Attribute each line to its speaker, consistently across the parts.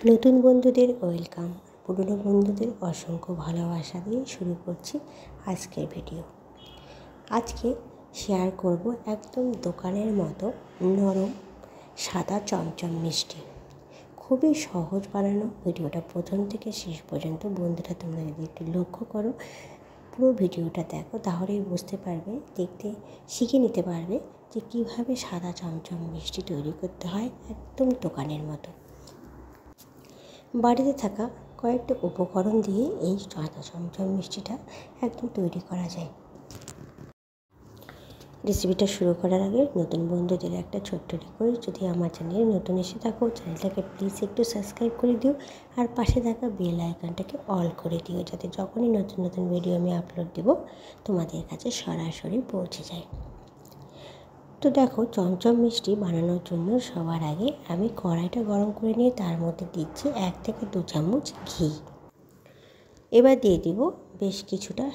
Speaker 1: নতুন বন্ধুদের ওয়েলকাম, পুরনো বন্ধুদের অসংখ্য ভালোবাসা দিয়ে শুরু করছি আজকের ভিডিও। আজকে শেয়ার করব একদম দোকানের মতো নরম সাদা চমচম মিষ্টি। খুবই সহজ বানানো। ভিডিওটা প্রথম থেকে শেষ পর্যন্ত বন্ধুরা তোমরা যদি একটু লক্ষ্য করো, পুরো ভিডিওটা দেখো, তাহলেই বুঝতে পারবে, দেখতে শিখে নিতে পারবে যে কীভাবে সাদা চমচম মিষ্টি তৈরি করতে হয় একদম দোকানের মতো। বাড়িতে থাকা কয়েকটা উপকরণ দিয়ে এই সাদা চমচম মিষ্টিটা একদম তৈরি করা যায়। রেসিপিটা শুরু করার আগে নতুন বন্ধুদের একটা ছোট্ট রিকোয়েস্ট, যদি আমার চ্যানেলে নতুন এসে থাকো চ্যানেলটাকে প্লিজ একটু সাবস্ক্রাইব করে দিও, আর পাশে থাকা বেল আইকনটাকে অল করে দিও, যাতে যখনই নতুন নতুন ভিডিও আমি আপলোড দেবো তোমাদের কাছে সরাসরি পৌঁছে যায়। তো দেখো, চমচম মিষ্টি বানানোর জন্য সবার আগে আমি কড়াইটা গরম করে নিয়ে তার মধ্যে দিচ্ছি 1 থেকে 2 চামচ ঘি। এবার দিয়ে দিব বেশ কিছুটা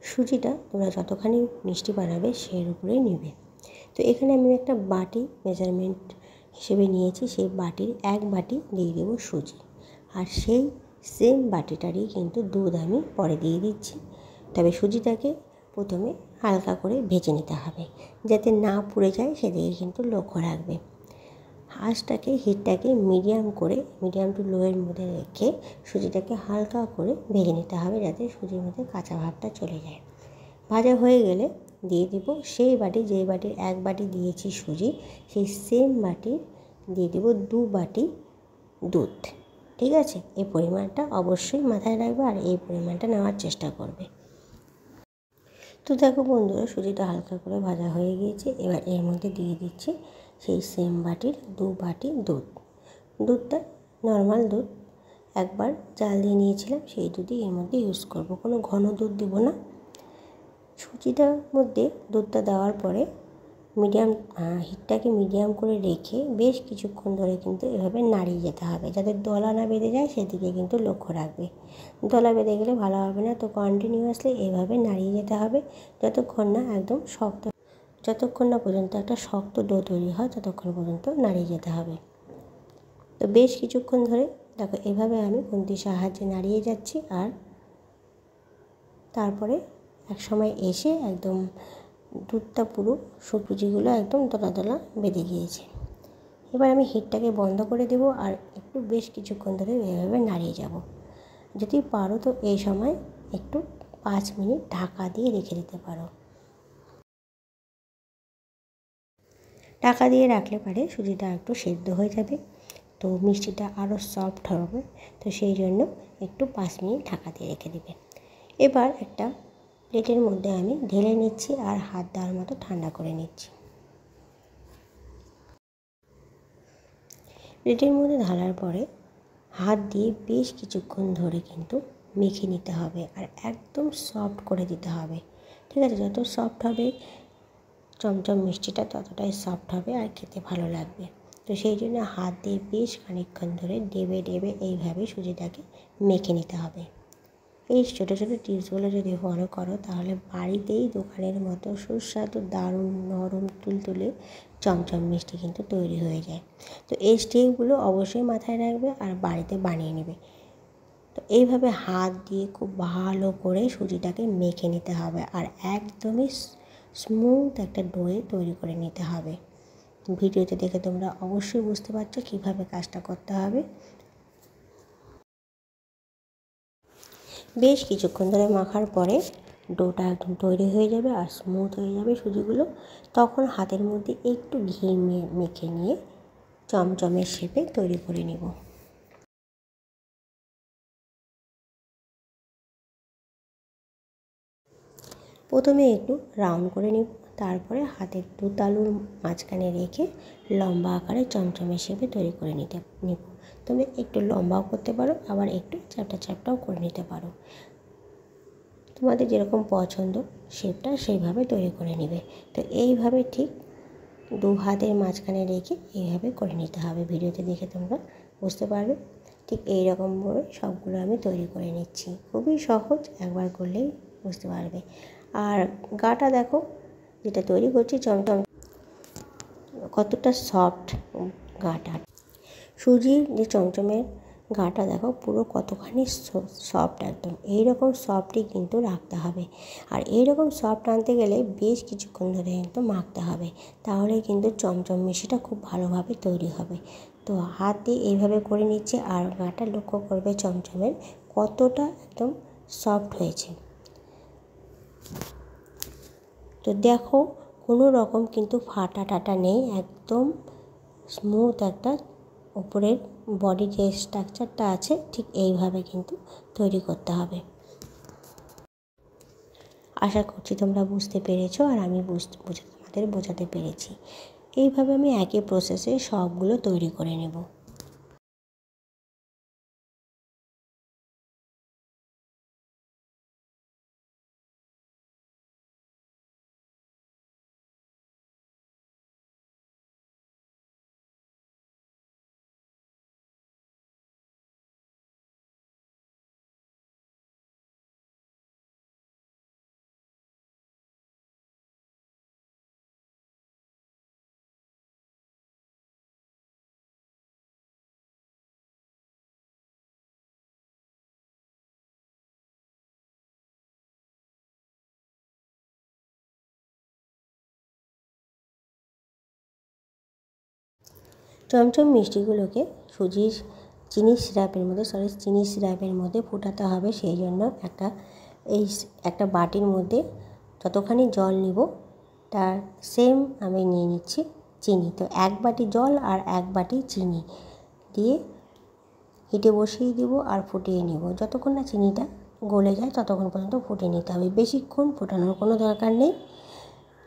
Speaker 1: সুজিটা তোমরা যতখানি মিষ্টি বানাবে সেই উপরেই নেবে। তো এখানে আমি একটা বাটি মেজারমেন্ট হিসেবে নিয়েছি, সেই বাটির 1 বাটি দিয়ে দেবো সুজি, আর সেই সেম বাটিটারই কিন্তু দুধ আমি পরে দিয়ে দিচ্ছি। তবে সুজিটাকে প্রথমে হালকা করে ভেজে নিতে হবে, যাতে না পুড়ে যায় সেদিকে কিন্তু লক্ষ্য রাখবে। হিটটাকে মিডিয়াম টু লোয়ের মধ্যে রেখে সুজিটাকে হালকা করে ভেজে নিতে হবে, যাতে সুজির মধ্যে কাঁচা ভাবটা চলে যায়। ভাজা হয়ে গেলে দিয়ে দিব সেই বাটি, যেই বাটির 1 বাটি দিয়েছি সুজি, সেই সেম বাটি দিয়ে দেব 2 বাটি দুধ। ঠিক আছে, এই পরিমাণটা অবশ্যই মাথায় রাখবে আর এই পরিমাণটা নেওয়ার চেষ্টা করবে। তো দেখো বন্ধুরা, সুজিটা হালকা করে ভাজা হয়ে গিয়েছে। এবার এর মধ্যে দিয়ে দিচ্ছি সেই সেম বাটির 2 বাটি দুধটা নর্মাল দুধ, একবার জাল দিয়ে নিয়েছিলাম সেই দুধই এর মধ্যে ইউজ করব, কোনো ঘন দুধ দিব না। সুজিটার মধ্যে দুধটা দেওয়ার পরে হিটটাকে মিডিয়াম করে রেখে বেশ কিছুক্ষণ ধরে কিন্তু এভাবে নাড়িয়ে যেতে হবে, যাতে দলা না বেঁধে যায় সেদিকে কিন্তু লক্ষ্য রাখবে। দলা বেঁধে গেলে ভালো হবে না। তো কন্টিনিউয়াসলি এভাবে নাড়িয়ে যেতে হবে যতক্ষণ না পর্যন্ত একটা শক্ত ডো তৈরি হয়, ততক্ষণ পর্যন্ত নাড়িয়ে যেতে হবে। তো বেশ কিছুক্ষণ ধরে দেখো এভাবে আমি খুন্তির সাহায্যে নাড়িয়ে যাচ্ছি, আর তারপরে এক সময় এসে একদম দুধটা পুরো সুজিগুলো একদম দলা দলা বেঁধে গিয়েছে। এবার আমি হিটটাকে বন্ধ করে দেবো আর একটু বেশ কিছুক্ষণ ধরে এভাবে নাড়িয়ে যাব। যদি পারো তো এই সময় একটু 5 মিনিট ঢাকা দিয়ে রেখে দিতে পারো। ঢাকা দিয়ে রাখলে পারে সুজিটা একটু সেদ্ধ হয়ে যাবে, তো মিষ্টিটা আরও সফট হবে। তো সেই জন্য একটু 5 মিনিট ঢাকা দিয়ে রেখে দেবে। এবার একটা প্লেটের মধ্যে আমি ঢেলে নিচ্ছি আর হাত দেওয়ার মতো ঠান্ডা করে নিচ্ছি। প্লেটের মধ্যে ঢালার পরে হাত দিয়ে বেশ কিছুক্ষণ ধরে কিন্তু মেখে নিতে হবে, আর একদম সফট করে দিতে হবে। ঠিক আছে, যত সফট হবে চমচম মিষ্টিটা ততটাই সফট হবে আর খেতে ভালো লাগবে। তো সেই জন্য হাত দিয়ে বেশ খানিকক্ষণ ধরে ডেবে এইভাবে সুজিটাকে মেখে নিতে হবে। এই ছোটো ছোটো টিপসগুলো যদি ফলো করো, তাহলে বাড়িতেই দোকানের মতো সুস্বাদু দারুণ নরম তুলতুলে চমচম মিষ্টি কিন্তু তৈরি হয়ে যায়। তো এই স্টেপগুলো অবশ্যই মাথায় রাখবে আর বাড়িতে বানিয়ে নেবে। তো এইভাবে হাত দিয়ে খুব ভালো করে সুজিটাকে মেখে নিতে হবে, আর একদমই স্মুথ একটা ডোয়ে তৈরি করে নিতে হবে। ভিডিওতে দেখে তোমরা অবশ্যই বুঝতে পারছো কীভাবে কাজটা করতে হবে। বেশ কিছুক্ষণ ধরে মাখার পরে ডোটা একদম তৈরি হয়ে যাবে আর স্মুথ হয়ে যাবে সুজিগুলো। তখন হাতের মধ্যে একটু ঘি মেখে নিয়ে চমচমের শেপে তৈরি করে নেব। প্রথমে একটু রাউন্ড করে নিব, তারপরে হাতের 2 তালুর মাঝখানে রেখে লম্বা আকারে চমচমের শেপে তৈরি করে নিব। তুমি একটু লম্বাও করতে পারো, আবার একটু চ্যাপটাও করে নিতে পারো। তোমাদের যেরকম পছন্দ শেপটা সেইভাবে তৈরি করে নেবে। তো এইভাবে ঠিক 2 হাতের মাঝখানে রেখে এইভাবে করে নিতে হবে। ভিডিওতে দেখে তোমরা বুঝতে পারবে। ঠিক এই রকমভাবে সবগুলো আমি তৈরি করে নিচ্ছি। খুবই সহজ, একবার করলেই বুঝতে পারবে। আর গাটা দেখো, যেটা তৈরি করছি চমচম কতটা সফট গাটা। সুজির যে চমচমের গাটা দেখো পুরো কতখানি সফট, একদম এইরকম সফটই কিন্তু রাখতে হবে। আর এইরকম সফট আনতে গেলে বেশ কিছুক্ষণ ধরে কিন্তু মাখতে হবে, তাহলে কিন্তু চমচম মিষ্টিটা খুব ভালোভাবে তৈরি হবে। তো হাত দিয়ে এইভাবে করে নিচ্ছে, আর গাটা লক্ষ্য করবে চমচমের কতটা একদম সফট হয়েছে। তো দেখো কোনো রকম কিন্তু ফাটা টাটা নেই, একদম স্মুথ একটা উপরের বডি যে স্ট্রাকচারটা আছে ঠিক এইভাবে কিন্তু তৈরি করতে হবে। আশা করছি তোমরা বুঝতে পেরেছো, আর আমি তোমাদের বোঝাতে পেরেছি। এইভাবে আমি একই প্রসেসে সবগুলো তৈরি করে নেব। চমচম মিষ্টিগুলোকে চিনির সিরাপের মধ্যে ফোটাতে হবে। সেই জন্য একটা বাটির মধ্যে যতখানি জল নিব তার সেম আমি নিয়ে নিচ্ছি চিনি। তো 1 বাটি জল আর 1 বাটি চিনি দিয়ে হিটে বসিয়ে দিব আর ফুটিয়ে নিব। যতক্ষণ না চিনিটা গলে যায় ততক্ষণ পর্যন্ত ফুটিয়ে নিতে হবে, বেশিক্ষণ ফোটানোর কোনো দরকার নেই।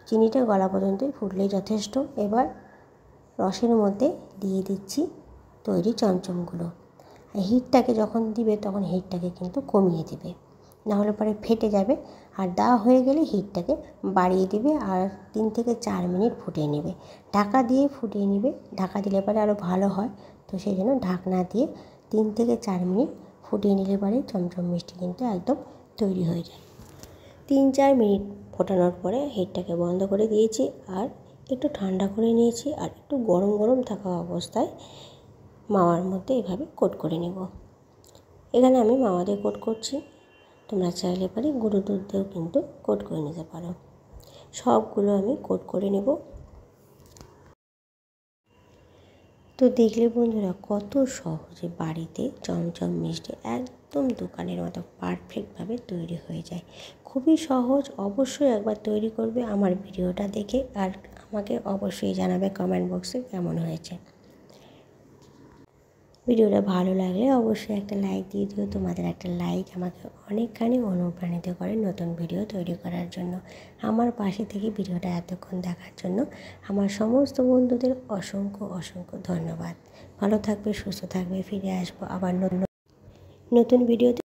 Speaker 1: চিনিটা গলা পর্যন্তই ফুটলেই যথেষ্ট। এবার রসের মধ্যে দিয়ে দিচ্ছি তৈরি চমচমগুলো। হিটটাকে যখন দিবে তখন হিটটাকে কিন্তু কমিয়ে দিবে, নাহলে পরে ফেটে যাবে। আর দেওয়া হয়ে গেলে হিটটাকে বাড়িয়ে দিবে আর 3 থেকে 4 মিনিট ফুটিয়ে নেবে। ঢাকা দিয়ে ফুটিয়ে নেবে, ঢাকা দিলে পরে আরও ভালো হয়। তো সেই জন্য ঢাকনা দিয়ে 3 থেকে 4 মিনিট ফুটিয়ে নিলে পরে চমচম মিষ্টি কিন্তু একদম তৈরি হয়ে যায়। 3-4 মিনিট ফোটানোর পরে হিটটাকে বন্ধ করে দিয়েছি আর একটু ঠান্ডা করে নিয়েছি। আর একটু গরম গরম থাকা অবস্থায় মাওয়ার মধ্যে এভাবে কোট করে নেব। এখানে আমি মাওয়া দিয়ে কোট করছি, তোমরা চাইলে পারে গুঁড়ো দুধ দিয়েও কিন্তু কোট করে নিতে পারো। সবগুলো আমি কোট করে নেব। তো দেখলে বন্ধুরা কত সহজে বাড়িতে চমচম মিষ্টি একদম দোকানের মতো পারফেক্টভাবে তৈরি হয়ে যায়। খুবই সহজ, অবশ্যই একবার তৈরি করবে আমার ভিডিওটা দেখে, আর আমাকে অবশ্যই জানাবে কমেন্ট বক্সে কেমন হয়েছে। ভিডিওটা ভালো লাগলে অবশ্যই একটা লাইক দিয়ে দিও। তোমাদের একটা লাইক আমাকে অনেকখানি অনুপ্রাণিত করে নতুন ভিডিও তৈরি করার জন্য। আমার পাশে থেকে ভিডিওটা এতক্ষণ দেখার জন্য আমার সমস্ত বন্ধুদের অসংখ্য ধন্যবাদ। ভালো থাকবে, সুস্থ থাকবে, ফিরে আসবো আবার নতুন ভিডিওতে।